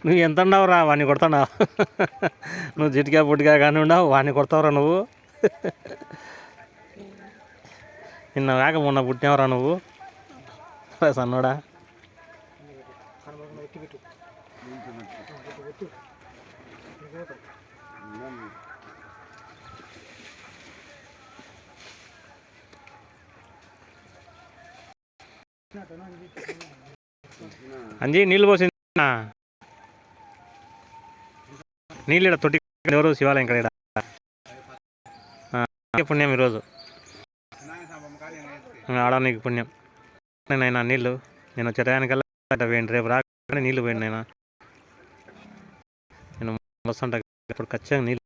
నువ్వు ఎంత ఉన్నావురా వాడిని కొడుతున్నావు. నువ్వు జిటికా పుట్టిగా కానీ ఉండవు వాడిని కొడతావురా నువ్వు. నిన్న వేగ మొన్న పుట్టినావురా నువ్వు సన్నోడా. అంజీ నీళ్ళు పోసింది. నీళ్ళు ఇక్కడ తొట్టి ఎవరు శివాలయం ఇక్కడ పుణ్యం ఈరోజు ఆడ నీకు పుణ్యం. నేనైనా నీళ్ళు నేను వచ్చేటానికల్లా వేయండి, రేపు రాగానే నీళ్ళు పోయింది. నేను వస్తుంటా ఇప్పుడు ఖచ్చితంగా నీళ్ళు.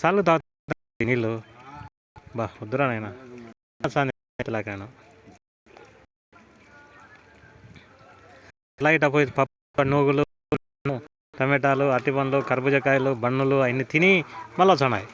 చాలు తాగుతా నీళ్ళు. బా వద్దురా నాయన లాగాను ఇట్లా ఇట్లా పోయి పప్పు నూగులు టమాటాలు అరటి పండ్లు కర్బూజకాయలు బన్నులు అన్నీ తిని మళ్ళీ వచ్చాయి.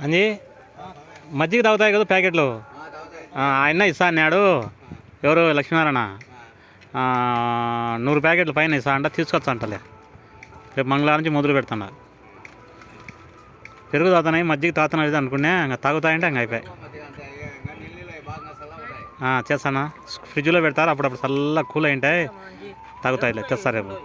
అని మజ్జిగ తాగుతాయి కదా ప్యాకెట్లు, ఆయన ఇస్తా అన్నాడు. ఎవరు లక్ష్మీనారాయణ 100 ప్యాకెట్లు పైన ఇస్తా అంట, తీసుకొచ్చా అంటలే. రేపు మంగళవారం నుంచి మొదలు పెడుతున్నా. పెరుగు తాగుతున్నాయి మజ్జిగ తాగుతున్నది అనుకునే, ఇంకా తాగుతాయంటే ఇంకా అయిపోయాయి. చేస్తానా, ఫ్రిడ్జ్లో పెడతారు, అప్పుడప్పుడు చల్ల కూల్ అయింటాయి, తాగుతాయిలే. తెస్తారు రేపు.